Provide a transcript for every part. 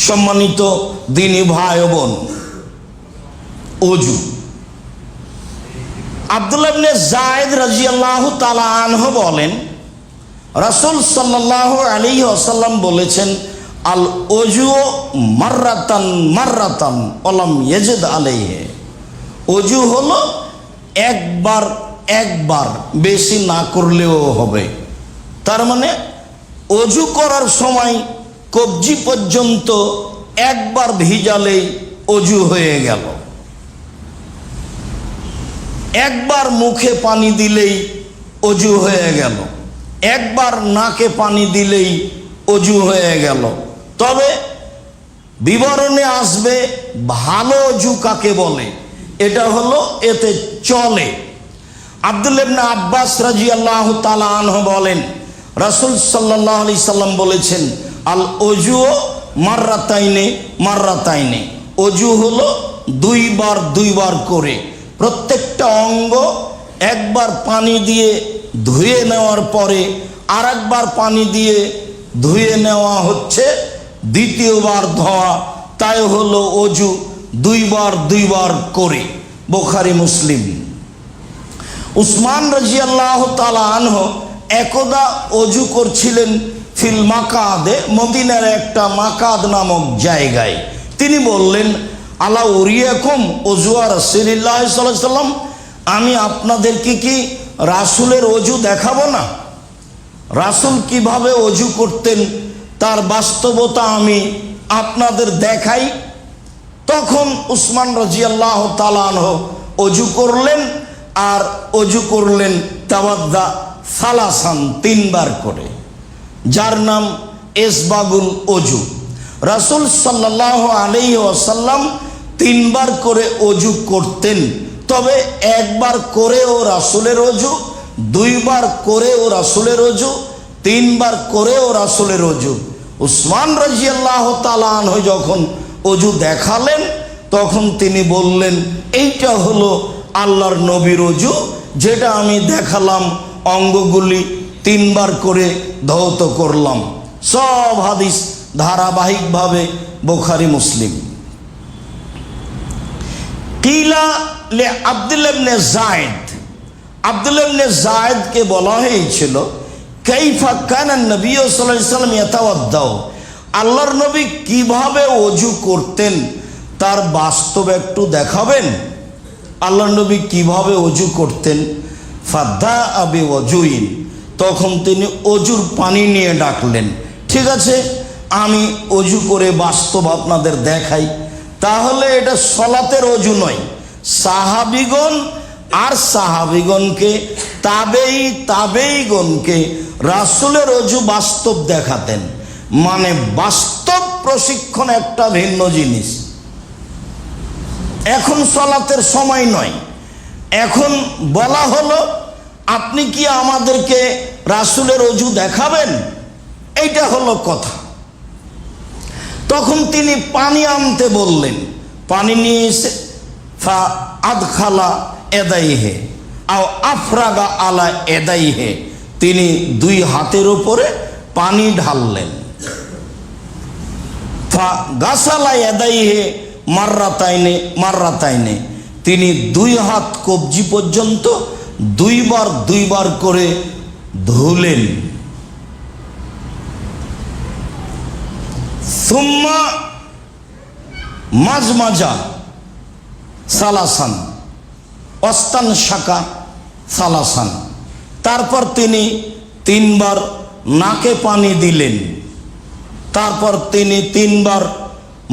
সম্মানিত দিনী ভাই ও বোন, ওযু। আব্দুল্লাহ ইবনে যায়েদ রাদিয়াল্লাহু তাআলা আনহু বলেন, রাসূল সাল্লাল্লাহু আলাইহি ওয়াসাল্লাম বলেছেন, আল ওযু মাররাতান মাররাতান ওয়ালাম ইয়াজিদ আলাইহি। ওযু হলো একবার একবার, বেশি না করলেও হবে। তার মানে ওযু করার সময় কবজি পর্যন্ত একবার ভিজালেই ওযু হয়ে গেল, একবার মুখে পানি দিলেই ওযু হয়ে গেল, একবার নাকে পানি দিলেই ওযু হয়ে গেল। তবে বিবরণে আসবে ভালো ওযু কাকে বলে, এটা হলো এতে চলে। আব্দুল্লাহ ইবনে আব্বাস রাদিয়াল্লাহু তাআলা আনহু বলেন, রাসূল সাল্লাল্লাহু আলাইহি সাল্লাম বলেছেন, আল ওযু মাররাতাইনে মাররাতাইনে। ওযু হলো দুইবার দুইবার করে, প্রত্যেকটা অঙ্গ একবার পানি দিয়ে ধুয়ে নেওয়ার পরে আর একবার পানি দিয়ে ধুয়ে নেওয়া হচ্ছে দ্বিতীয়বার ধোয়া, তাই হলো ওযু দুইবার দুইবার করে। বুখারী মুসলিম। উসমান রাদিয়াল্লাহু তাআলা আনহু একদা ওযু করছিলেন ফিল মাকাদে, মদিনার একটা মাকাদ নামক জায়গায়। তিনি বললেন, আলা উরিয়াকুম ওযুয়া রাসূলিল্লাহ সাল্লাল্লাহু আলাইহি সাল্লাম, আমি আপনাদেরকে কি রাসূলের ওযু দেখাবো না? রাসূল কিভাবে ওযু করতেন তার বাস্তবতা আমি আপনাদের দেখাই। তখন উসমান রাদিয়াল্লাহু তাআলা আনহু ওযু করলেন, আর ওযু করলেন তাওয়াদ্দা সালাসান, তিনবার করে, যার নাম ইসবাগুল ওযু। রাসূল সাল্লাল্লাহু আলাইহি ওয়াসাল্লাম তিনবার করে ওযু করতেন, তবে একবার করেও রাসূলের ওযু, দুইবার করেও রাসূলের ওযু, তিনবার করেও রাসূলের ওযু। উসমান রাদিয়াল্লাহু তাআলা আনহু যখন ওযু দেখালেন, তখন তিনি বললেন, এইটা হলো আল্লাহর নবীর ওযু, যেটা আমি দেখালাম, অঙ্গগুলি তিনবার করে ধৌত করলাম। সব হাদিস ধারাবাহিকভাবে বুখারী মুসলিম। কিলা লে আব্দুল্লাহ ইবনে যায়েদ, আব্দুল্লাহ ইবনে যায়েদকে বলা হয়েছিল, কাইফা কানা নবী সাল্লাল্লাহু আলাইহি ওয়াসাল্লাম ইয়াতাওয়াদ্দাউ, আল্লাহর নবী কিভাবে ওযু করতেন তার বাস্তব একটু দেখাবেন? আল্লাহর নবী কিভাবে ওযু করতেন? ফাদা আবি ওযুইন, তখন তিনি ওযুর পানি নিয়ে ডাকলেন। ঠিক আছে, আমি ওযু করে বাস্তব আপনাদের দেখাই। তাহলে এটা সলাতের ওযু নয়, সাহাবীগণ আর সাহাবীগণকে তাবেঈগণকে রাসূলের ওযু বাস্তব দেখাতেন। মানে বাস্তব প্রশিক্ষণ একটা ভিন্ন জিনিস। এখন সলাতের সময় নয়, এখন বলা হলো, আপনি কি আমাদেরকে রাসূলের ওযু দেখাবেন? এইটা হলো কথা। তখন তিনি পানি আনতে বললেন, পানি নিয়ে এসে ফা আদখালা এদাইহে আও আফরাগা আলা এদাইহে, তিনি দুই হাতের উপরে পানি ঢাললেন। ফা গাসালা এদাইহে মাররাতাইনে মাররাতাইনে, তিনি দুই হাত কবজি পর্যন্ত দুইবার দুইবার করে ধুলেন। সুম্মা মাজমাজা সালাসান অস্তান শাকা সালাসান, তারপর তিনি তিনবার নাকে পানি দিলেন, তারপর তিনি তিনবার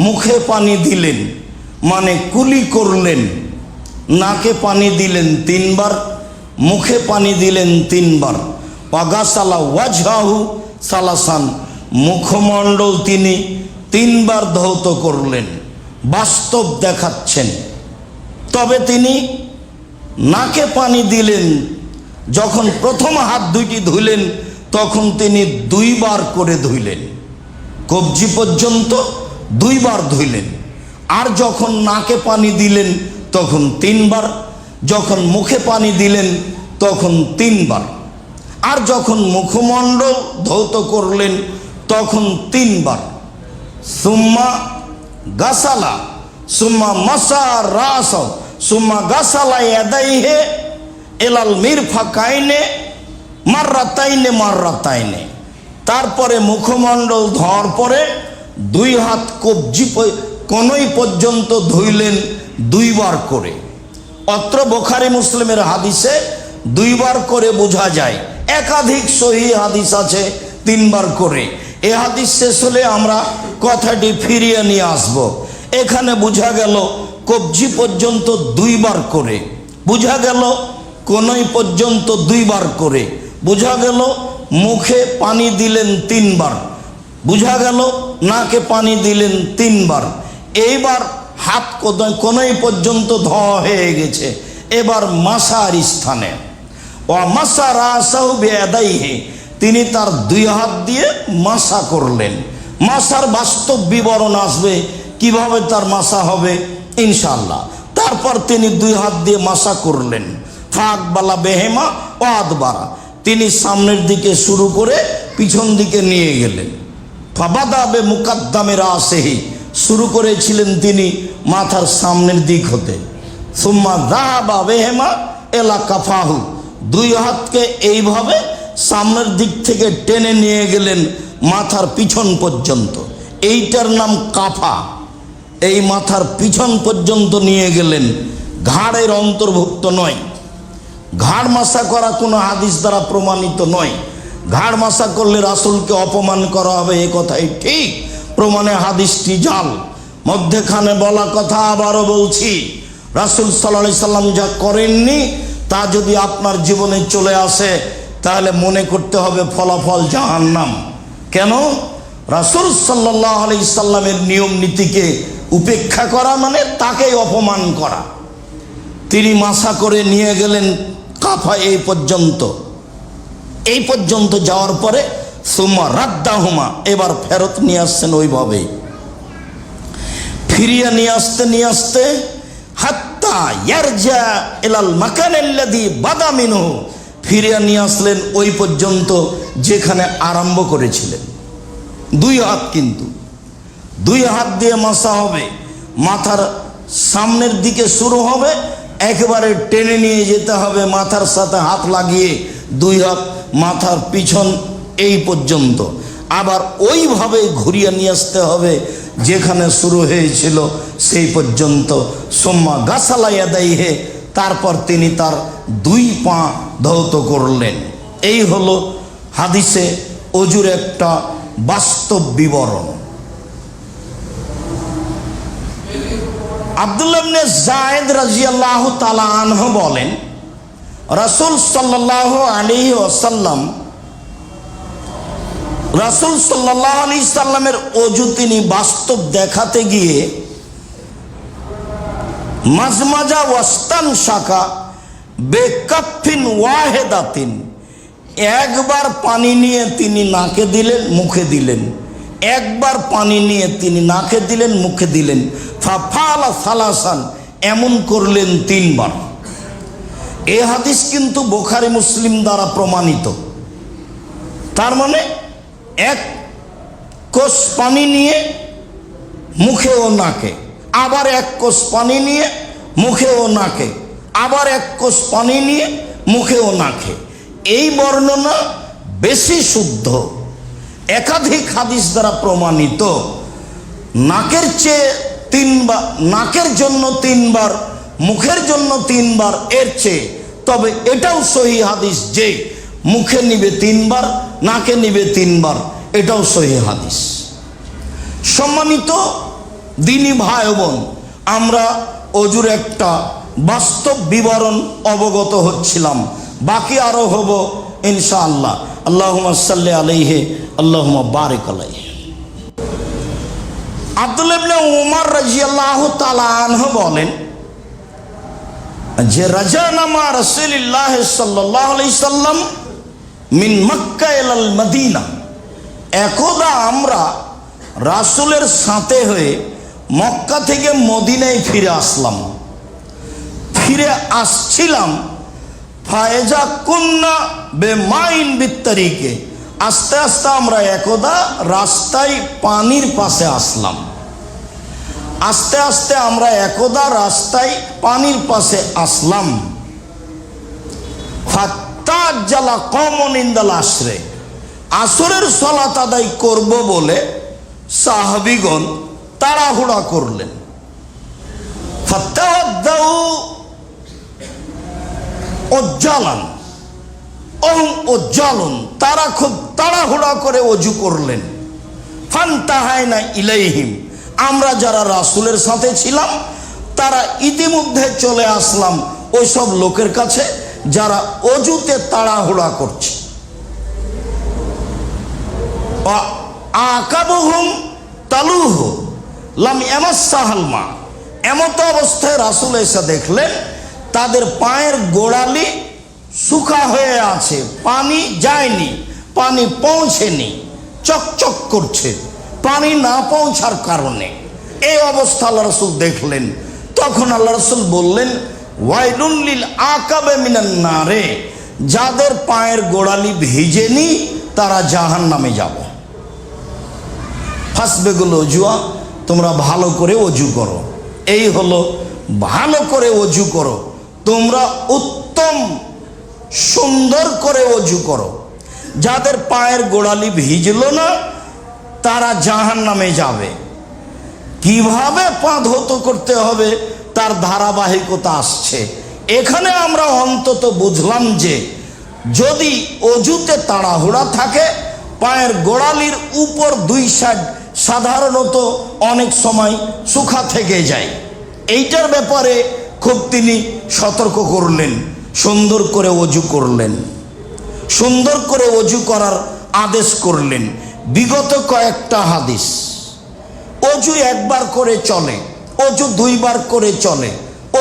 মুখে পানি দিলেন, মানে কুলি করলেন। নাকে পানি দিলেন তিনবার, মুখে পানি দিলেন তিনবার। ওয়াগাসালা ওয়াজহাহু সালাসান, মুখমণ্ডল তিনি তিনবার ধৌত করলেন। বাস্তব দেখাচ্ছেন। তবে তিনি নাকে পানি দিলেন, যখন প্রথম হাত দুইটি ধুইলেন তখন তিনি দুইবার করে ধুইলেন, কবজি পর্যন্ত দুইবার ধুইলেন। আর যখন নাকে পানি দিলেন তখন তিনবার, যখন মুখে পানি দিলেন তখন তিনবার, আর যখন মুখমণ্ডল ধৌত করলেন তখন তিনবার। সুম্মা গাসালা সুম্মা মাসা রাস সুম্মা গাসালা ইয়াদাইহি ইলাল মিরফাকাইনে মাররাতাইনে। তারপরে মুখমণ্ডল ধোয়ার পরে দুই হাত কবজি কোনই পর্যন্ত ধুইলেন দুইবার করে। অত্র বুখারী মুসলিমের হাদিসে দুইবার করে বোঝা যায়, একাধিক সহিহ হাদিস আছে তিনবার করে। এ হাদিস শেষ হলে আমরা কথাটি ফিরিয়ে নিয়ে আসব। এখানে বোঝা গেল কবজি পর্যন্ত দুইবার করে, বোঝা গেল কোনই পর্যন্ত দুইবার করে, বোঝা গেল মুখে পানি দিলেন তিনবার, বোঝা গেল নাকে পানি দিলেন তিনবার। এইবার হাত কোনই পর্যন্ত ধোয়া হয়ে গেছে, এবার মাসার স্থানে ও মাসা রাসাহু বিয়াদাইহি, তিনি তার দুই হাত দিয়ে মাসা করলেন। মাসার বাস্তব বিবরণ আসবে কিভাবে তার মাসা হবে ইনশাআল্লাহ। তারপর তিনি দুই হাত দিয়ে মাসা করলেন। ফাকবালা বেহেমা ও আদবারা, তিনি সামনের দিকে শুরু করে পিছন দিকে নিয়ে গেলেন। ফাবাদাবে মুকাদ্দামে রাসেহি, শুরু করেছিলেন তিনি মাথার সামনের দিক হতে। সুম্মা যাহাবা বেহেমা এলা কাফাহু, দুই হাতকে এইভাবে সামনের দিক থেকে টেনে নিয়ে গেলেন মাথার পিছন পর্যন্ত। এইটার নাম কাফা। এই মাথার পিছন পর্যন্ত নিয়ে গেলেন, ঘাড়ের অন্তর্ভুক্ত নয়। ঘাড় মাসা করা কোনো হাদিস দ্বারা প্রমাণিত নয়। ঘাড় মাসা করলে রাসূলকে অপমান করা হবে, এ কথাই ঠিক, প্রমাণে হাদিসটি জাল। মধ্যেখানে বলা কথা আবারও বলছি, রাসূল সাল্লাল্লাহু আলাইহি সাল্লাম যা করেননি তা যদি আপনার জীবনে চলে আসে তাহলে মনে করতে হবে ফলাফল জাহান্নাম। কেন? রাসূল সাল্লাল্লাহু আলাইহি সাল্লামের নিয়ম নীতিকে উপেক্ষা করা মানে তাকেই অপমান করা। তিনি মাসা করে নিয়ে গেলেন কাফা এই পর্যন্ত যাওয়ার পরে সুম্মা রাদ্দাহুমা, এবার ফেরত নিয়ে আসছেন ওইভাবেই, ফিরিয়ে নিয়ে আসতে হাত্তা ইয়ারজা ইলাল মাকানিল্লাযী বাদা মিনহু, ফিরিয়ে নিয়ে আসলেন ওই পর্যন্ত যেখানে আরম্ভ করেছিলেন। দুই হাত, কিন্তু দুই হাত দিয়ে মাসা হবে, মাথার সামনের দিকে শুরু হবে, একেবারে টেনে নিয়ে যেতে হবে মাথার সাথে হাত লাগিয়ে, দুই হাত মাথার পিছন এই পর্যন্ত, আবার ওইভাবে ঘুরিয়ে নিয়ে আসতে হবে যেখানে শুরু হয়েছিল সেই পর্যন্ত। সুম্মা গাসালা ইয়াদাইহি, তারপর তিনি তার দুই পা ধৌত করলেন। এই হলো হাদিসে অজুর একটা বাস্তব বিবরণ। আব্দুল্লাহ ইবনে যায়েদ রাদিয়াল্লাহু তাআলা আনহু বলেন, রাসূল সাল্লাল্লাহু আলাইহি ওয়াসাল্লাম, রাসূল সাল্লাল্লাহু আলাইহি সাল্লামের ওযু তিনি বাস্তব দেখাতে গিয়ে মাজমাজা ওয়াস্তান শাকা বেকাফিন ওয়াহেদাতিন, একবার পানি নিয়ে তিনি নাকে দিলেন, মুখে দিলেন, একবার পানি নিয়ে তিনি নাকে দিলেন, মুখে দিলেন। ফাফালা সালাসান, এমন করলেন তিনবার। এ হাদিস কিন্তু বুখারী মুসলিম দ্বারা প্রমাণিত। তার মানে এক কোষ পানি নিয়ে মুখে ও নাকে, আবার এক কোষ পানি নিয়ে মুখে ও নাকে, আবার এক কোষ পানি নিয়ে মুখে ও নাকে। এই বর্ণনা বেশি শুদ্ধ, একাধিক হাদিস দ্বারা প্রমাণিত। নাকের চেয়ে তিনবার, নাকের জন্য তিনবার, মুখের জন্য তিনবার এর চেয়ে, তবে এটাও সহিহ হাদিস যে মুখে নিবে তিনবার, নাকে নিবে তিনবার, এটাও সহিহ হাদিস। সম্মানিত দিনী ভাই বোন, আমরা অজুর একটা বাস্তব বিবরণ অবগত হচ্ছিলাম, বাকি আরো হব ইনশাআল্লাহ। আল্লাহুম্মা সাল্লি আলাইহি আল্লাহুম্মা বারিক আলাইহি। আব্দুল্লাহ ইবনে উমর রাদিয়াল্লাহু তাআলা আনহু বলেন যে রাজানামা রাসূলুল্লাহ সাল্লাল্লাহু আলাইহি সাল্লাম মিন মক্কা ইলাল মদিনা, একদা আমরা রাসূলের সাথে হয়ে মক্কা থেকে মদিনায় ফিরে আসলাম। ফিরে আসছিলাম, ফায়জা কুন্না বেমাইন বিত্তারিকে, আস্তে আস্তে আমরা একদা রাস্তায় পানির পাশে আসলাম। আস্তে আস্তে আমরা একদা রাস্তায় পানির পাশে আসলাম। ফাত্তাজ্জালা কওমুন ইনদাল আসরে, আসরের সালাত আদায় করব বলে সাহাবীগণ তাড়াহুড়া করলেন। ফাত্তাওয়াদ্দাউ উজ্জালান, উজ্জালন, তারা খুব তাড়াহুড়া করে ওযু করলেন। ফান্তাহাইনা ইলাইহিম, আমরা যারা রাসূলের সাথে ছিলাম তারা ইতিমধ্যে চলে আসলাম ওই সব লোকের কাছে যারা অজুতে তাড়াহুড়া করছে। আকাবুহুম তালুহু লাম ইয়ামাসসাহাল মা, এমত অবস্থায় রাসূল এসে দেখলেন তাদের পায়ের গোড়ালি শুকা হয়ে আছে, পানি যায়নি, পানি পৌঁছেনি, চকচক করছে পানি না পৌঁছার কারণে। এই অবস্থা আল্লাহ রাসূল দেখলেন। তখন আল্লাহ রাসূল বললেন, ওয়াইলুন লিল আকাবে মিনান নারে, যাদের পায়ের গোড়ালি ভিজেনি তারা জাহান্নামে যাবে। ফাসবেগুল ওজুয়া, তোমরা ভালো করে ওযু করো। এই হলো ভালো করে ওযু করো, তোমরা উত্তম সুন্দর করে ওযু করো। যাদের পায়ের গোড়ালি ভিজলো না তারা জাহান্নামে যাবে। কিভাবে পা ধৌত করতে হবে তার ধারাবাহিকতা আসছে। এখানে আমরা অন্তত বুঝলাম যে যদি অজুতে তাড়াহুড়া থাকে, পায়ের গোড়ালির উপর দুই সাইড সাধারণত অনেক সময় শুকা থেকে যায়। এইটার ব্যাপারে খুব তিনি সতর্ক করলেন, সুন্দর করে ওযু করলেন, সুন্দর করে ওযু করার আদেশ করলেন। বিগত কয়েকটা হাদিস, অজু একবার করে চলে, অজু দুইবার করে চলে,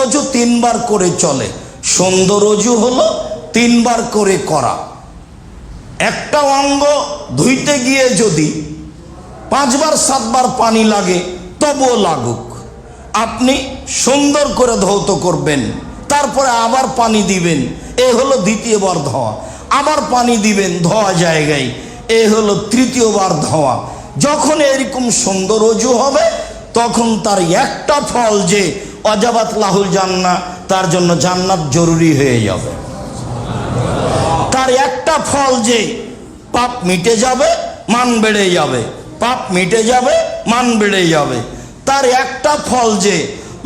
অজু তিনবার করে চলে। সুন্দর অজু হলো তিনবার করে করা। একটা অঙ্গ ধুইতে গিয়ে যদি 5 বার 7 বার পানি লাগে তবুও লাগুক, আপনি সুন্দর করে ধৌত করবেন, তারপরে আবার পানি দিবেন, এ হলো দ্বিতীয়বার ধোয়া, আবার পানি দিবেন ধোয়া জায়গায়, এ হলো তৃতীয়বার ধোয়া। যখন এরকম সুন্দর অজু হবে তখন তার একটা ফল যে অজাবাত লাহুল জান্নাহ, তার জন্য জান্নাত জরুরি হয়ে যাবে। তার একটা ফল যে পাপ মিটে যাবে, মান বেড়ে যাবে, পাপ মিটে যাবে, মান বেড়ে যাবে। তার একটা ফল যে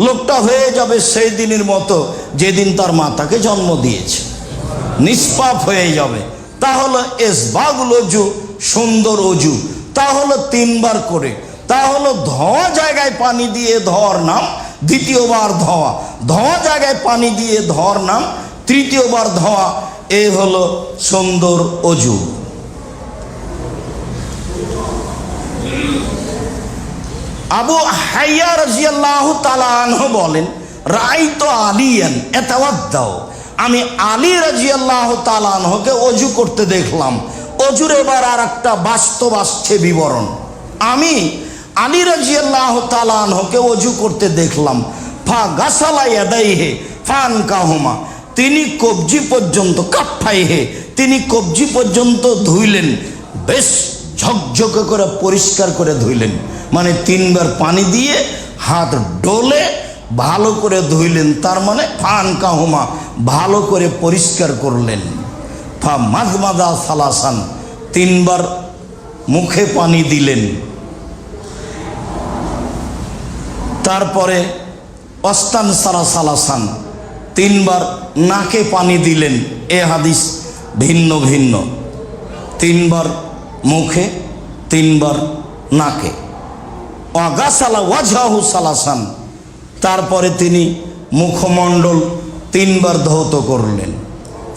লোকটা হয়ে যাবে সেই দিনের মতো যেদিন তার মাতাকে জন্ম দিয়েছে, নিষ্পাপ হয়ে যাবে। তাহলে ইসবাগুল অজু, সুন্দর অজু, তাহলে 3 বার করে, তাহলে ধোয়া জায়গায় পানি দিয়ে ধোয়ার নাম দ্বিতীয়বার ধোয়া, ধোয়া জায়গায় পানি দিয়ে ধোয়ার নাম তৃতীয়বার ধোয়া। এই হলো সুন্দর অজু। আবু হাইয়া রাদিয়াল্লাহু তাআলা আনহু বলেন, রাআইতু আলিয়ান ইয়াতাওয়াদ্দাউ, আমি আলী রাদিয়াল্লাহু তাআলা আনহুকে ওযু করতে দেখলাম। অজুর এবার আর একটা বাস্তব আসছে বিবরণ। আমি আলী রাদিয়াল্লাহু তাআলা আনহুকে ওযু করতে দেখলাম। ফা গাসালা ইয়াদাইহি ফানকাহুমা, তিনি কবজি পর্যন্ত, কাফাইহে, তিনি কবজি পর্যন্ত ধুইলেন, বেশ ঝকঝকে করে পরিষ্কার করে ধুইলেন। মানে 3 বার পানি দিয়ে হাত ডলে ভালো করে ধুইলেন, তার মানে ফানকাহুমা, ভালো করে পরিষ্কার করলেন। ফা মাজমাদা সালাসান, 3 বার মুখে পানি দিলেন। তারপরে অস্তান সারা সালাসান, 3 বার নাকে পানি দিলেন। এ হাদিস ভিন্ন ভিন্ন, 3 বার মুখে, 3 বার নাকে। ওয়াগাসালা ওয়াজহাহু সালাসান, তারপরে তিনি মুখমণ্ডল 3 বার ধৌত করলেন।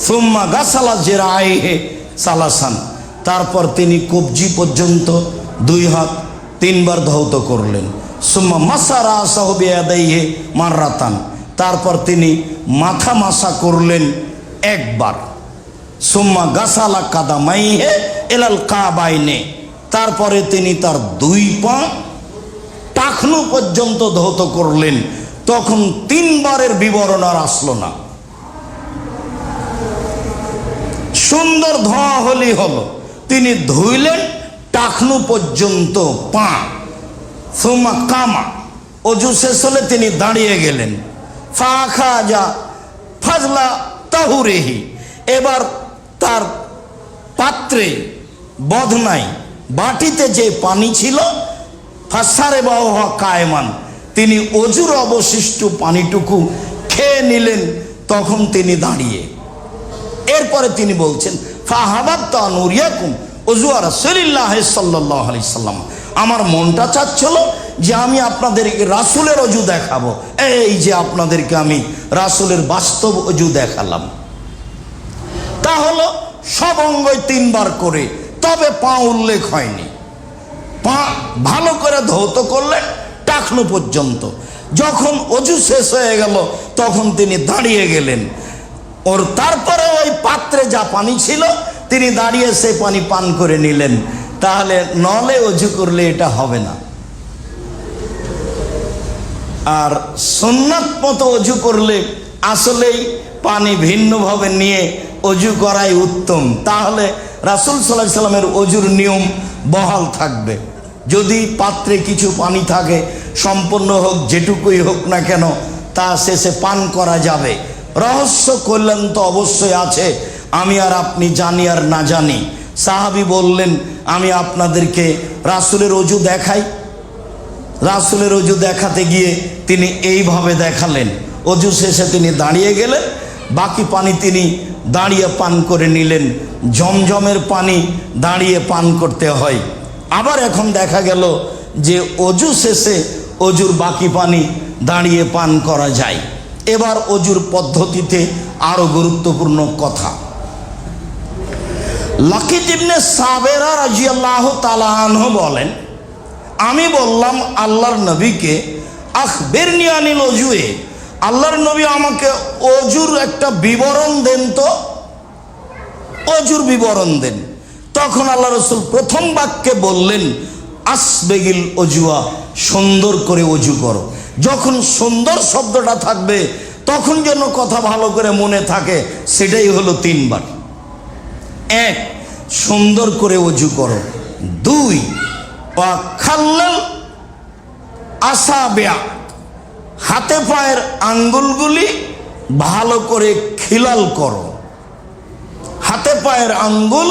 সুম্মা গাসালা জিরাইহি সালাসান, তারপর তিনি কবজি পর্যন্ত 2 হাত 3 বার ধৌত করলেন। সুম্মা মাসারা রাসাহু বিয়াদাইহি মাররাতান, তারপর তিনি মাথা মাসা করলেন 1 বার। সুম্মা গাসালা কাদামাইহি ইলাল কাবাইনে, তারপরে তিনি তার 2 পা টাকনু পর্যন্ত ধৌত করলেন। তখন 3 বারের বিবরণ আর আসলো না। সুন্দর ধোয়া হলি হলো, তিনি ধুইলেন টাকনু পর্যন্ত পা। সুমা কামা, অজু শেষ হলে তিনি দাঁড়িয়ে গেলেন। ফা খাজা ফাজলা তাহুরেহি, এবার তার পাত্রে বদনাই বাটিতে যে পানি ছিল, ফাসারে বাহা কায়মান, তিনি অজুর অবশিষ্ট পানিটুকু খেয়ে নিলেন, তখন তিনি দাঁড়িয়ে। এরপরে তিনি বলছেন ফাহাবাবতু আন উরিয়াকুম ওযু রাসূলিল্লাহ সাল্লাল্লাহু আলাইহি সাল্লাম, আমার মনটা চাচ্ছিল যে আমি আপনাদেরকে রাসূলের অজু দেখাবো। এই যে আপনাদেরকে আমি রাসূলের বাস্তব অজু দেখালাম। তা হলো সব অঙ্গই 3 বার করে, তবে পা উল্লেখ হয়নি। পা ভালো করে ধৌত করলেন টাকনু পর্যন্ত। যখন অজু শেষ হয়ে গেল তখন তিনি দাঁড়িয়ে গেলেন। তারপরে ওই পাত্রে যা পানি ছিল তিনি দাঁড়িয়ে সে পানি পান করে নিলেন। তাহলে নলে অজু করলে এটা হবে না, আর সুন্নাত মতো অজু করলে আসলেই পানি ভিন্নভাবে নিয়ে অজু করাই উত্তম। তাহলে রাসূল সাল্লাল্লাহু আলাইহি সাল্লামের অজুর নিয়ম বহাল থাকবে। যদি পাত্রে কিছু পানি থাকে, সম্পূর্ণ হোক যেটুকুই হোক না কেন, তা শেষে পান করা যাবে। রহস্য কল্যাণ তো অবশ্যই আছে, আমি আর আপনি জানি আর না জানি। সাহাবী বললেন আমি আপনাদেরকে রাসূলের অজু দেখাই। রাসূলের অজু দেখাতে গিয়ে তিনি এইভাবে দেখালেন। অজু শেষে তিনি দাঁড়িয়ে গেলেন, বাকি পানি তিনি দাঁড়িয়ে পান করে নিলেন। জমজমের পানি দাঁড়িয়ে পান করতে হয়। আবার এখন দেখা গেল যে অজু শেষে অজুর বাকি পানি দাঁড়িয়ে পান করা যায়। এবার অজুর পদ্ধতিতে আরো গুরুত্বপূর্ণ কথা। লাকিত ইবনে সাবেরা রাদিয়াল্লাহু তাআলা আনহু বলেন, আমি বললাম আল্লাহর নবীকে আখবিরনি আনিল ওজুয়ে, আল্লাহর নবী আমাকে অজুর একটা বিবরণ দেন তো, অজুর বিবরণ দেন। তখন আল্লাহ রাসূল প্রথম বাক্যে বললেন আসবেগিল অজুয়া, সুন্দর করে অজু করো। যখন সুন্দর শব্দটা থাকবে তখন যেন কথা ভালো করে মনে থাকে, সেটাই হলো 3 বার। 1, সুন্দর করে অজু করো। 2, খাল্লাল আসাবিয়া, হাতে পায়ের আঙ্গুলগুলি ভালো করে খিলাল করো। হাতে পায়ের আঙ্গুল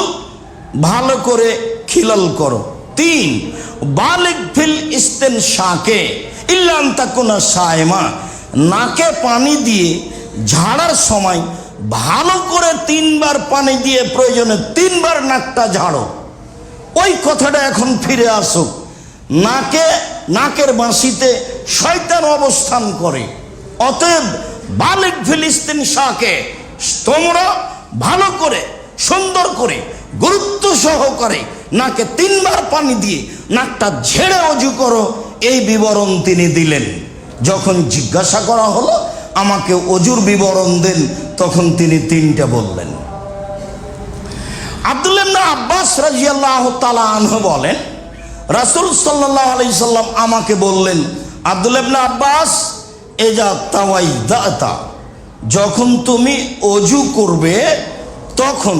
ভালো করে খিলাল করো। 3, বালিগ ফিল ইস্তিনশাকে ইল্লা আন তাকুনা সায়মা, নাকে পানি দিয়ে ঝাড়ার সময় ভালো করে 3 বার পানি দিয়ে প্রয়োজনে 3 বার নাকটা ঝাড়ো। ওই কথাটা এখন ফিরে আসুক। নাকের বাঁশিতে শয়তান অবস্থান করে, অতএব বালিগ ফিল ইস্তিনশাকে, তোমরা ভালো করে সুন্দর করে গুরুত্ব সহকারে নাকে 3 বার পানি দিয়ে নাকটা ঝেড়ে অজু করো। এই বিবরণ তিনি দিলেন। যখন জিজ্ঞাসা করা হলো আমাকে অজুর বিবরণ দেন, তখন তিনি 3টা বললেন। আব্দুল্লাহ ইবনে আব্বাস রাদিয়াল্লাহু তাআলা আনহু বলেন, রাসূল সাল্লাল্লাহু আলাইহি সাল্লাম আমাকে বললেন, আব্দুল্লাহ ইবনে আব্বাস, এজা তাওয়াইদাতা, যখন তুমি অজু করবে তখন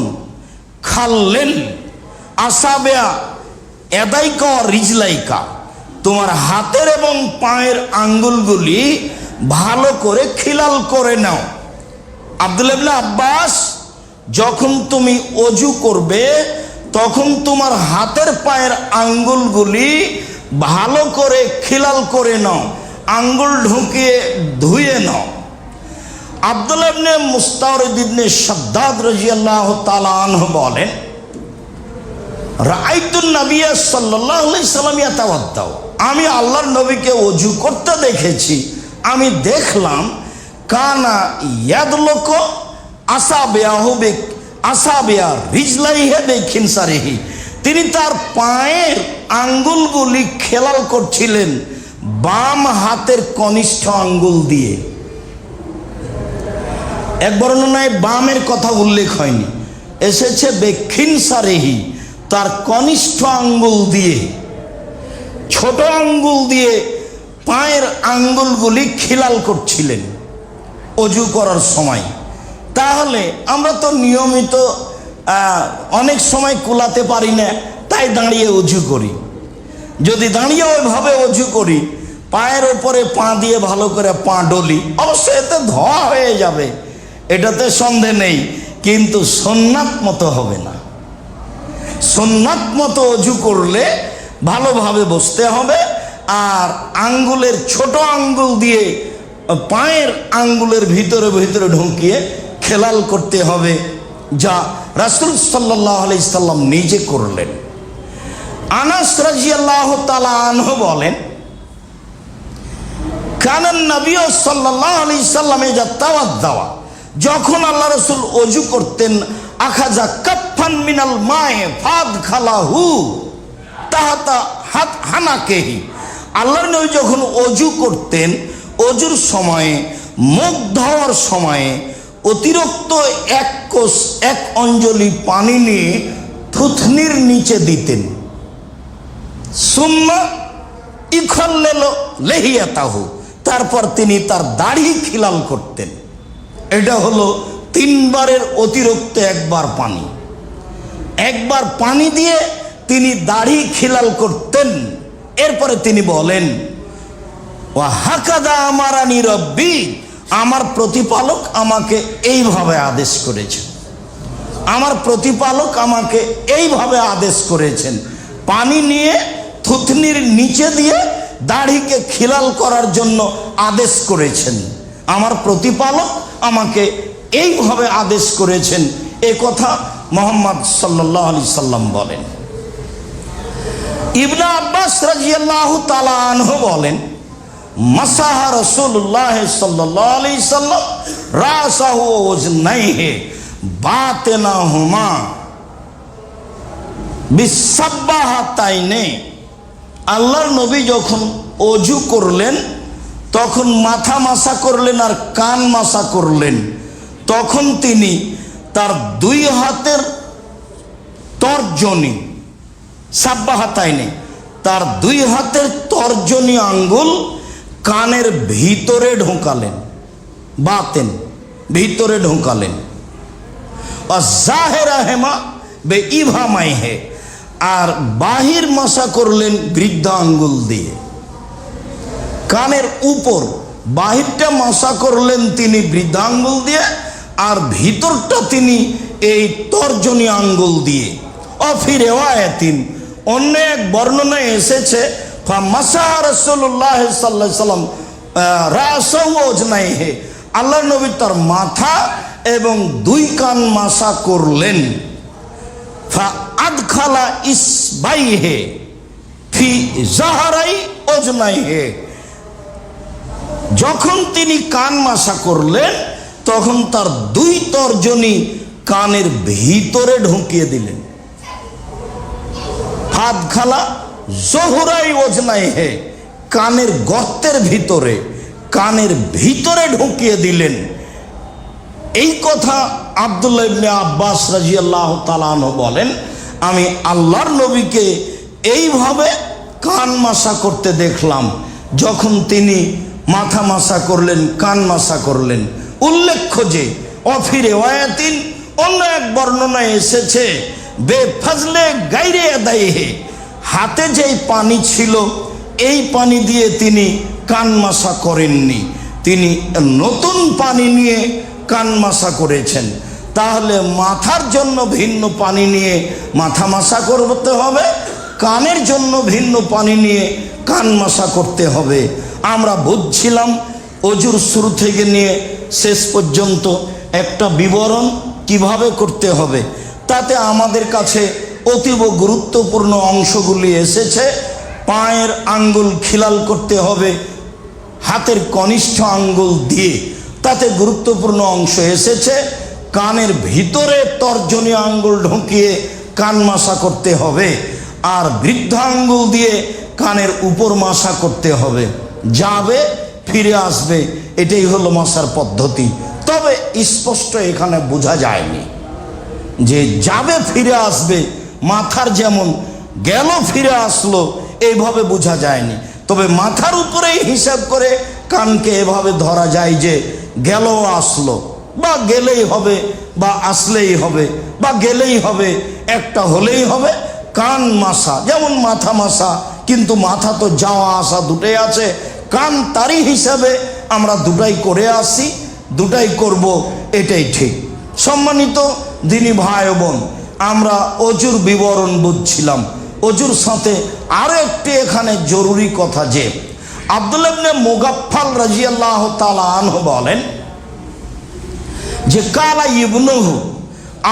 খাল্লেল আসাবিয়া ইয়াদাইকা রিজলাইকা, তোমার হাতের এবং পায়ের আঙ্গুলগুলি ভালো করে খিলাল করে নাও। আব্দুল্লাহ ইবনে আব্বাস, যখন তুমি অজু করবে তখন তোমার হাতের পায়ের আঙ্গুলগুলি ভালো করে খিলাল করে নাও, আঙ্গুল ঢুকিয়ে ধুয়ে নাও। আব্দুল্লাহ ইবনে মুস্তাওরিদ ইবনে শাদ্দাদ রাদিয়াল্লাহু তাআলা আনহু বলেন, রাআইতুন নাবিয়্য সাল্লাল্লাহু আলাইহি সাল্লাম ইয়াতাওয়াদ্দাউ, আমি আল্লাহর নবীকে অজু করতে দেখেছি। আমি দেখলাম কানা ইয়াদলুকু আসাবিয়া রিজলাইহি বিখিনসারিহি, তিনি তার পায়ের আঙ্গুলগুলি খেলাল করছিলেন বাম হাতের কনিষ্ঠ আঙ্গুল দিয়ে। এক বর্ণনায় বামের কথা উল্লেখ হয়নি, এসেছে বিখিনসারিহি, তার কনিষ্ঠ আঙ্গুল দিয়ে, ছোট আঙ্গুল দিয়ে পায়ের আঙ্গুলগুলি খিলাল করছিলেন অজু করার সময়। তাহলে আমরা তো নিয়মিত অনেক সময় কুলাতে পারি না, তাই দাঁড়িয়ে অজু করি। যদি দাঁড়িয়ে ওইভাবে অজু করি, পায়ের ওপরে পা দিয়ে ভালো করে পা ডলি, অবশ্যই এতে ধোয়া হয়ে যাবে, এটাতে সন্দেহ নেই, কিন্তু সুন্নাত মতো হবে না। সুন্নাত মতো অজু করলে ভালোভাবে বসতে হবে, আর আঙ্গুলের ছোট আঙ্গুল দিয়ে পায়ের আঙ্গুলের ভিতরে ভিতরে ঢুকিয়ে খেলাল করতে হবে, যা রাসূল সাল্লাল্লাহু আলাইহি সাল্লাম নিজে করলেন। আনাস রাদিয়াল্লাহু তাআলা আনহু বলেন, কানান নবী সাল্লাল্লাহু আলাইহি সাল্লাম ইযা তাওয়াদ্দা, যখন আল্লাহ রাসূল ওযু করতেন, আখাযা কাফফান মিনাল মায়ে ফাদখালাহু তাহাতা হানাকেহি, আল্লাহর নবী যখন ওযু করতেন, ওযুর সময়ে মুখ ধোয়ার সময়ে অতিরিক্ত এক অঞ্জলি পানি নিয়ে থুতনির নিচে দিতেন। সুম্মা ইখাল্লালু লিহিয়াতাহু, তারপর তিনি তার দাড়ি খিলাল করতেন। এটা হলো 3 বারের অতিরিক্ত একবার পানি। একবার পানি দিয়ে তিনি দাড়ি খিলাল করতেন। এরপরে তিনি বলেন, ওয়া হাকাদা আমারানি রব্বি, আমার প্রতিপালক আমাকে এইভাবে আদেশ করেছেন, আমার প্রতিপালক আমাকে এইভাবে আদেশ করেছেন। পানি নিয়ে থুতনির নিচে দিয়ে দাড়িকে খিলাল করার জন্য আদেশ করেছেন, আমার প্রতিপালক আমাকে এইভাবে আদেশ করেছেন। এ কথা মুহাম্মদ সাল্লাল্লাহু আলাইহি সাল্লাম বলেন। ইবনে আব্বাস রাদিয়াল্লাহু তাআলা আনহু বলেন, মাসাহা রাসূলুল্লাহ সাল্লাল্লাহু আলাইহি সাল্লাম রাসাহু ওয়া উজনাইহি বাতিনাহুমা বিসাব্বাহাতাইনে, আল্লাহর নবী যখন ওযু করলেন তখন মাথা মাসা করলেন আর কান মাসা করলেন, তখন তিনি তার 2 হাতের তর্জনী, সাব্বাহাতাইনে, তার 2 হাতের তর্জনী আঙ্গুল কানের ভিতরে ঢোকালেন, বাতেন ভিতরে ঢোকালেন। জাহেরাহেমা বে ইভামাইহে, আর বাহির মাসা করলেন বৃদ্ধ আঙ্গুল দিয়ে। কানের উপর বাহিরটা মাসা করলেন তিনি বৃদ্ধ আঙ্গুল দিয়ে, আর ভিতরটা তিনি এই তর্জনী আঙ্গুল দিয়ে। অফি রিওয়ায়াতিন, অন্য এক বর্ণনায় এসেছে, ফামাসাহা রাসূলুল্লাহ সাল্লাল্লাহু আলাইহি সাল্লাম রাসাহু ওয়া উজনাইহি, আল্লাহর নবী তার মাথা এবং 2 কান মাসা করলেন। ফা আদখালা ইসবাইহি ফি জাহরাই উজনাইহি, যখন তিনি কান মাসা করলেন তখন তার 2 তর্জনী কানের ভিতরে ঢুকিয়ে দিলেন। ফাদখালা জহুরাই ওজনাইহি, কানের গর্তের ভিতরে, কানের ভিতরে ঢুকিয়ে দিলেন। এই কথা আব্দুল্লাহ ইবনে আব্বাস রাদিয়াল্লাহু তাআলা আনহু বলেন, আমি আল্লাহর নবীকে এইভাবে কান মাসা করতে দেখলাম যখন তিনি মাথা মাসা করলেন, কান মাসা করলেন। উল্লেখ্য যে অফি রিওয়ায়াতিন, অন্য এক বর্ণনায় এসেছে, বেফজলে গায়রে ইয়াদাইহি, হাতে যেই পানি ছিল এই পানি দিয়ে তিনি কান মাসা করেননি, তিনি নতুন পানি নিয়ে কান মাসা করেছেন। তাহলে মাথার জন্য ভিন্ন পানি নিয়ে মাথা মাসা করতে হবে, কানের জন্য ভিন্ন পানি নিয়ে কান মাসা করতে হবে। আমরা বুঝছিলাম অজুর শুরু থেকে নিয়ে শেষ পর্যন্ত একটা বিবরণ কিভাবে করতে হবে, তাতে আমাদের কাছে অতীব গুরুত্বপূর্ণ অংশগুলি এসেছে। পায়ের আঙ্গুল খিলাল করতে হবে হাতের কনিষ্ঠ আঙ্গুল দিয়ে, তাতে গুরুত্বপূর্ণ অংশ এসেছে। কানের ভিতরে তর্জনী আঙ্গুল ঢুকিয়ে কান মাসা করতে হবে, আর বৃদ্ধ আঙ্গুল দিয়ে কানের উপর মাসা করতে হবে। যাবে ফিরে আসবে, এটাই হলো মাসার পদ্ধতি। তবে স্পষ্ট এখানে বোঝা যায়নি যে যাবে ফিরে আসবে, মাথার যেমন গেল ফিরে আসলো এইভাবে বোঝা যায়নি। তবে মাথার উপরেই হিসাব করে কানকে এভাবে ধরা যায় যে গেল আসলো, বা গেলেই হবে, বা আসলেই হবে, বা গেলেই হবে, একটা হলেই হবে। কান মাসা, যেমন মাথা মাসা, কিন্তু মাথা তো যাওয়া আসা দুটোই আছে। কান তারই হিসাবে আমরা দুটাই করে আসি, দুটাই করব, এটাই ঠিক। সম্মানিত দিনী ভাই বোন, আমরা অজুর বিবরণ বুঝছিলাম। অজুর সাথে আরো একটি এখানে জরুরি কথা, যে আব্দুল্লাহ ইবনে মুগাফফাল রাদিয়াল্লাহু তাআলা আনহু বলেন যে কালা ইবনুহু,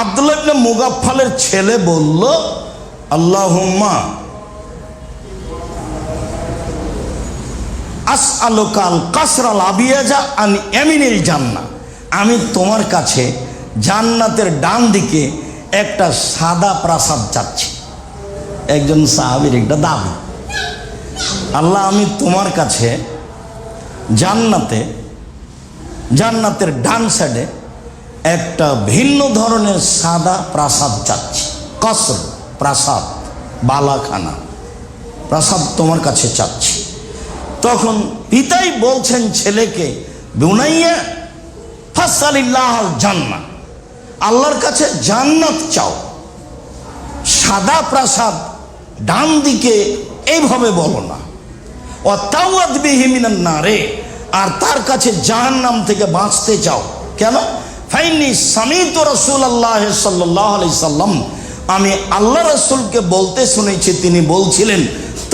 আব্দুল্লাহ ইবনে মুগাফফালের ছেলে বলল, আল্লাহুম্মা আসআলুকাল কাসরাল আবিয়াজা আন ইয়ামিনিল জান্নাহ, আমি তোমার কাছে জান্নাতের ডান দিকে একটা সাদা প্রাসাদ চাচ্ছি। একজন সাহাবীর একটা দাবি, আল্লাহ আমি তোমার কাছে জান্নাতের ডান সাইডে একটা ভিন্ন ধরনের সাদা প্রাসাদ চাচ্ছি। কসর, প্রাসাদ, বালাখানা, প্রাসাদ তোমার কাছে চাচ্ছি। তখন পিতাই বলছেন ছেলেকে, বুনাইয়া ফাসআলিল্লাহুল জান্নাহ, আল্লাহর কাছে জান্নাত চাও। সাদা প্রাসাদ ডান দিকে এইভাবে বলো না। ওয়াতাওয়াদ বিহি মিনান নারে, আর তার কাছে জাহান্নাম থেকে বাঁচতে চাও। কেন? ফাইনি সামিতু রাসূলুল্লাহ সাল্লাল্লাহু আলাইহি সাল্লাম, আমি আল্লাহ রাসূলকে বলতে শুনেছি, তিনি বলছিলেন,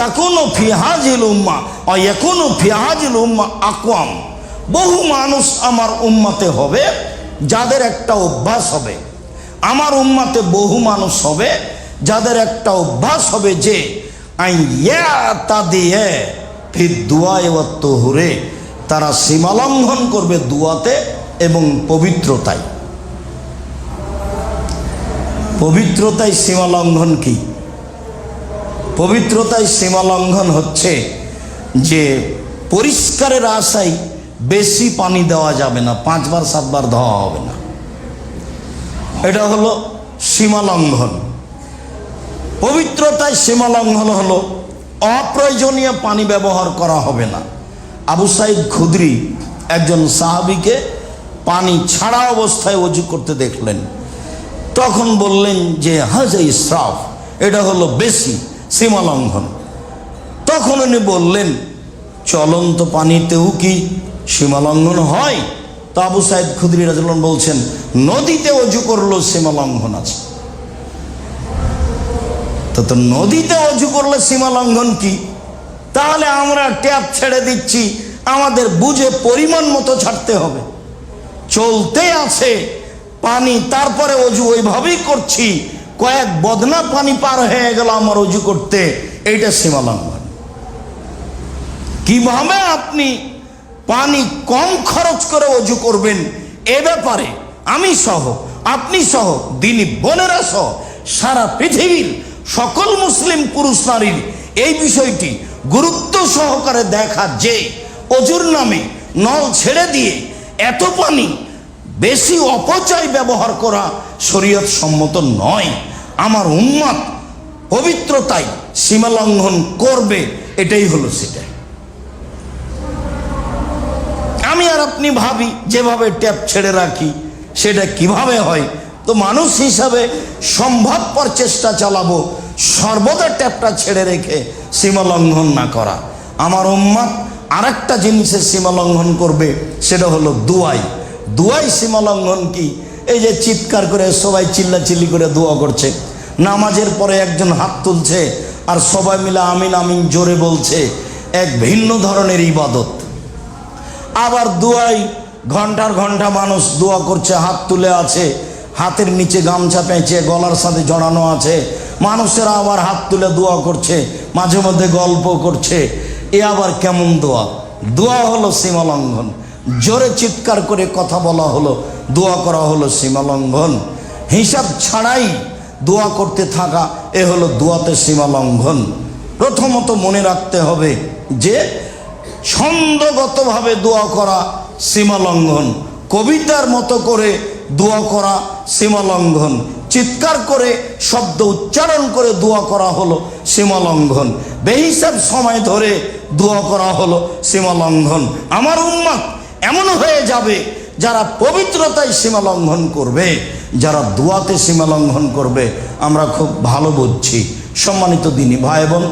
তাকুনু ফি হাযিল উম্মাহ ওয়া ইয়াকুনু ফি হাযিল উম্মাহ আকওয়াম, বহু মানুষ আমার উম্মতে হবে যাদের একটা অভ্যাস হবে, আমার উম্মতে বহু মানুষ হবে যাদের একটা অভ্যাস হবে যে আইয়াতাদিয়ে ফি দুআয়ে ওয়াত তুহুরে, তারা সীমালঙ্ঘন করবে দুয়াতে এবং পবিত্রতায়। পবিত্রতায় সীমালঙ্ঘন কি? পবিত্রতায় সীমালঙ্ঘন হচ্ছে যে পরিষ্কারের আশায় বেশি পানি দেওয়া যাবে না, 5 বার 7 বার ধোয়া হবে না, এটা হলো সীমালঙ্ঘন। পবিত্রতায় সীমালঙ্ঘন হলো অপ্রয়োজনীয় পানি ব্যবহার করা হবে না। আবু সাঈদ খুদরি একজন সাহাবীকে পানি ছাড়া অবস্থায় ওযু করতে দেখলেন, তখন বললেন যে হাজা ইসরাফ, এটা হলো বেশি সীমালঙ্ঘন। তখন উনি বললেন, চলন্ত পানিতেও কি সীমালঙ্ঘন হয়? তো আবু সাঈদ খুদরি রাদিয়াল্লাহু আনহু বলছেন, নদীতে ওযু করলেও সীমালঙ্ঘন আছে। তো নদীতে ওযু করলে সীমালঙ্ঘন কি? তাহলে আমরা ট্যাপ ছেড়ে দিচ্ছি, আমাদের বুঝে পরিমাণ মতো ছাড়তে হবে। চলতে আছে পানি, তারপরে ওযু ওইভাবেই করছি, কয়েক বদনা পানি পার হয়ে গেল আমার ওযু করতে, এইটা সীমালঙ্ঘন। কিভাবে আপনি পানি কম খরচ করে ওযু করবেন, এ ব্যাপারে আমি সহ, আপনি সহ, দিনী বোনেরা সহ সারা পৃথিবীর সকল মুসলিম পুরুষ নারীর এই বিষয়টি গুরুত্ব সহকারে দেখা, যে ওযুর নামে নল ছেড়ে দিয়ে এত পানি বেশি অপচয় ব্যবহার করা শরীয়ত সম্মত নয়। আমার উম্মত পবিত্রতায় সীমালঙ্ঘন করবে, এটাই হলো সেটা। আমি আর আপনি ভাবি যেভাবে ট্যাপ ছেড়ে রাখি সেটা কিভাবে হয়। তো মানুষ হিসাবে সম্ভবপর চেষ্টা চালাবো সর্বদা ট্যাপটা ছেড়ে রেখে সীমালঙ্ঘন না করা। আমার উম্মত আরেকটা জিনিসের সীমালঙ্ঘন করবে, সেটা হলো দুয়াই। দুয়াই সীমালঙ্ঘন কি? এই যে চিৎকার করে সবাই চিল্লাচিল্লি করে দোয়া করছে, নামাজের পরে একজন হাত তুলছে আর সবাই মিলে আমিন আমিন জোরে বলছে, এক ভিন্ন ধরনের ইবাদত। আবার দুয়াই ঘন্টার ঘন্টা মানুষ দোয়া করছে, হাত তুলে আছে, হাতের নিচে গামছা পেঁচে গলার সাথে জড়ানো আছে, মানুষেরা আবার হাত তুলে দোয়া করছে, মাঝে মধ্যে গল্প করছে। এ আবার কেমন দোয়া? দোয়া হলো সীমালঙ্ঘন। জোরে চিৎকার করে কথা বলা হলো, দোয়া করা হলো সীমালঙ্ঘন। হিসাব ছাড়াই দোয়া করতে থাকা, এ হলো দোয়াতে সীমালঙ্ঘন। প্রথমত মনে রাখতে হবে যে ছন্দগতভাবে দোয়া করা সীমালঙ্ঘন, কবিতার মতো করে দোয়া করা সীমালঙ্ঘন, চিৎকার করে শব্দ উচ্চারণ করে দোয়া করা হলো সীমালঙ্ঘন, বেহিসাব সময় ধরে দোয়া করা হলো সীমালঙ্ঘন। আমার উম্মত এমন হয়ে যাবে যারা পবিত্রতায় সীমা লঙ্ঘন করবে, যারা দোয়াতে সীমা লঙ্ঘন করবে, আমরা খুব ভালো বুঝছি। সম্মানিত দিনী ভাই এবং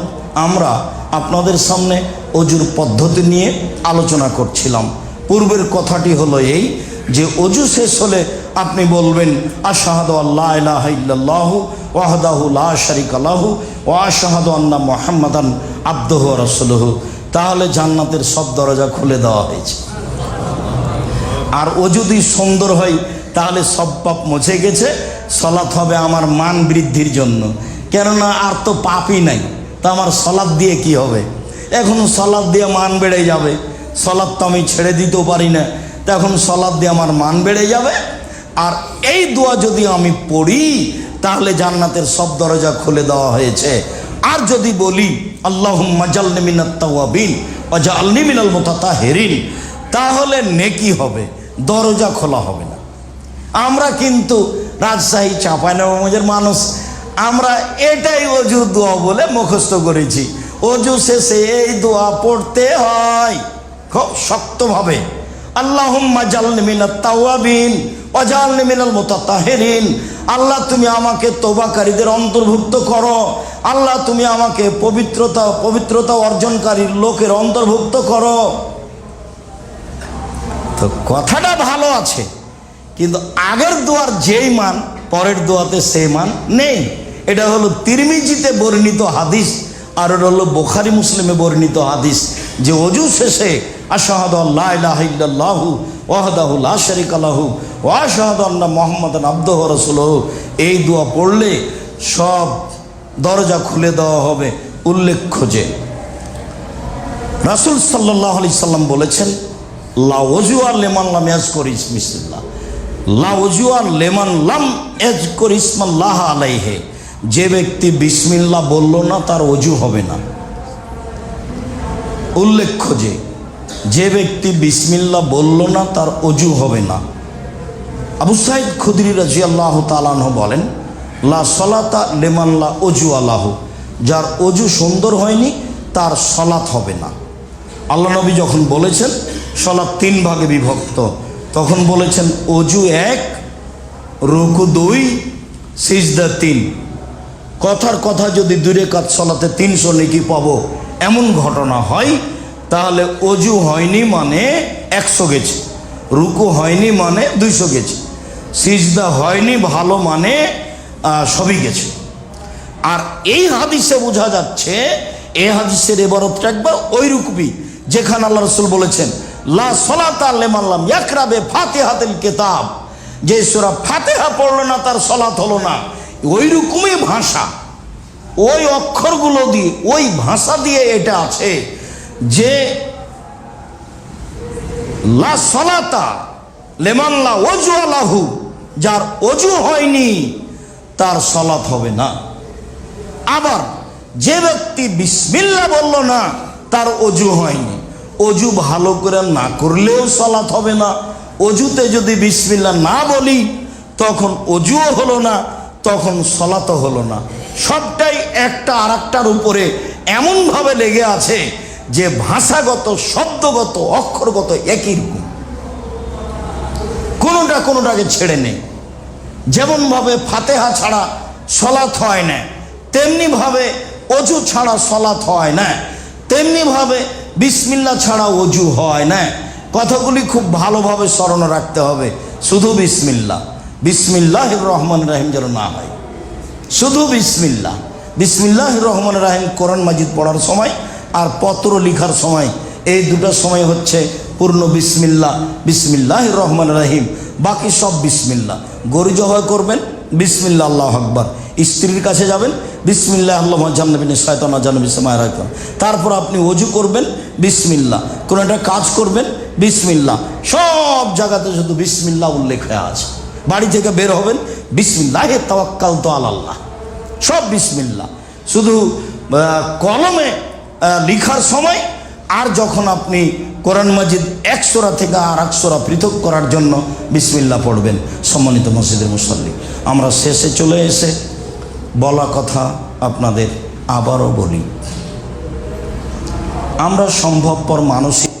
আমরা আপনাদের সামনে অজুর পদ্ধতি নিয়ে আলোচনা করছিলাম। পূর্বের কথাটি হলো এই যে অজু শেষ হলে আপনি বলবেন আশহাদু আল্লা ইলাহা ইল্লাল্লাহু ওয়াহদাহু লা শারীকা লাহু ওয়া আশহাদু আন্না মুহাম্মাদান আবদুহু ওয়া রাসূলুহু। তাহলে জান্নাতের সব দরজা খুলে দেওয়া হয়েছে। আর ও যদি সুন্দর হয় তাহলে সব পাপ মুছে গেছে। সালাত হবে আমার মান বৃদ্ধির জন্য, কেননা আর তো পাপই নাই, তা আমার সালাত দিয়ে কি হবে? এখন সালাত দিয়ে মান বেড়ে যাবে। সালাত তো আমি ছেড়ে দিতেও পারি না, তখন সালাত দিয়ে আমার মান বেড়ে যাবে। আর এই দোয়া যদি আমি পড়ি তাহলে জান্নাতের সব দরজা খুলে দেওয়া হয়েছে। আর যদি বলি আল্লাহুম্মা জালনি মিনাত তাওয়াবিন ওয়া জালনি মিনাল মুতাতাহিরিন, তাহলে নেকি হবে, দরজা খোলা হবে না। আমরা কিন্তু রাজশাহী চাঁপাইনবাবগঞ্জের মানুষ, আমরা এটাই অজুর দোয়া বলে মুখস্থ করেছি। অজু শেষে এই দোয়া পড়তে হয় খুব শক্তভাবে। আল্লাহুম্মা জালনি মিনাত তাওয়াবিন ওয়া জালনি মিনাল মুতাতাহিরিন। আল্লাহ তুমি আমাকে তওবাকারীদের অন্তর্ভুক্ত করো। আল্লাহ তুমি আমাকে পবিত্রতা অর্জনকারীর লোকের অন্তর্ভুক্ত করো। তো কথাটা ভালো আছে, কিন্তু আগের দোয়ার যেই মান পরের দোয়াতে সেই মান নেই। এটা হলো তিরমিজিতে বর্ণিত হাদিস, আর এটা হলো বুখারী মুসলিমে বর্ণিত হাদিস যে অজু শেষে আশহাদু আল্লা ইলাহা ইল্লাল্লাহু ওয়াহদাহু লা শারীকা লাহু ওয়া আশহাদু আন্না মুহাম্মাদান আবদুহু ওয়া রাসূলুহু, এই দোয়া পড়লে সব দরজা খুলে দেওয়া হবে। উল্লেখ্য যে রাসূল সাল্লাল্লাহু আলাইহি সাল্লাম বলেছেন লা ওযুআ লিমান লাম ইয়াজকুর ইসমিল্লাহ, লা ওযুআ লিমান লাম ইয়াজকুর ইসমাল্লাহ আলাইহি। যে ব্যক্তি বিসমিল্লাহ বলল না তার ওযু হবে না। উল্লেখ্য যে ব্যক্তি বিসমিল্লাহ বলল না তার ওযু হবে না। আবু সাঈদ খুদরি রাদিয়াল্লাহু তাআলা আনহু বলেন লা সালাতা লিমান লা ওযু আলাহু, যার ওযু সুন্দর হয়নি তার সালাত হবে না। আল্লাহ নবী যখন বলেছেন সালাত 3 ভাগে বিভক্ত, তখন বলেছেন ওযু 1, রুকু 2, সিজদা 3। কথার কথা যদি 2 রাকাত সালাতে 300 নেকি পাবো এমন ঘটনা হয়, তাহলে ওযু হয়নি মানে 100 গেছে, রুকু হয়নি মানে 200 গেছে, সিজদা হয়নি ভালো মানে সবই গেছে। আর এই হাদিসে বোঝা যাচ্ছে, এই হাদিসের ইবারতটা একবার ওই রকমই যেখানে আল্লাহ রাসূল বলেছেন লা সালাতা লিমান লাম ইয়াকরা বিফাতিহাতিল কিতাব, যে সূরা ফাতিহা পড়লো না তার সালাত হলো না। ওই রকমই ভাষা, ওই অক্ষরগুলো দিয়ে, ওই ভাষা দিয়ে এটা আছে যে লা সালাতা লিমান লা ওযু লাহু, যার ওযু হয়নি তার সালাত হবে না। আবার যে ব্যক্তি বিসমিল্লাহ বলল না তার ওযু হয়নি, ওযু ভালো করে না করলেও সালাত হবে না। ওযুতে যদি বিসমিল্লাহ না বলি তখন ওযুও হলো না, তখন সালাতও হলো না। সবটাই একটা আরেকটার উপরে এমনভাবে লেগে আছে যে ভাষাগত, শব্দগত, অক্ষরগত একই রকম, কোনোটাকে ছেড়ে নেই। যেমনভাবে ফাতিহা ছাড়া সালাত হয় না, তেমনিভাবে ওযু ছাড়া সালাত হয় না, তেমনিভাবে বিসমিল্লাহ ছাড়া ওযু হয় না। কথাগুলি খুব ভালোভাবে স্মরণ রাখতে হবে। শুধু বিসমিল্লাহির রহমানির রহিম যেন না হয়, শুধু বিসমিল্লাহির রহমানির রহিম কোরআন মাজিদ পড়ার সময় আর পত্র লেখার সময়, এই দুটো সময় হচ্ছে পূর্ণ বিসমিল্লাহির রহমানির রহিম, বাকি সব বিসমিল্লাহ। গরু জবাই করবেন বিসমিল্লাহ আল্লাহু আকবার, স্ত্রীর কাছে যাবেন বিসমিল্লাহ আল্লাহুম্মা জান্নাবিনা শাইতানা জান্নাবি সামাইরাকাম, তারপর আপনি ওযু করবেন বিসমিল্লাহ, কোন একটা কাজ করবেন বিসমিল্লাহ। সব জায়গাতে শুধু বিসমিল্লাহ উল্লেখ হয়ে আছে। বাড়ি থেকে বের হবেন বিসমিল্লাহি তাওয়াক্কালতু আলাল্লাহ, সব বিসমিল্লাহ। শুধু কলমে লেখার সময় আর যখন আপনি কোরআন মাজিদ এক সূরা থেকে আর এক সূরা পৃথক করার জন্য বিসমিল্লাহ পড়বেন। সম্মানিত মসজিদের মুসল্লি, আমরা শেষে চলে এসে বলা কথা আপনাদের আবারও বলি, আমরা সম্ভবপর মানসিক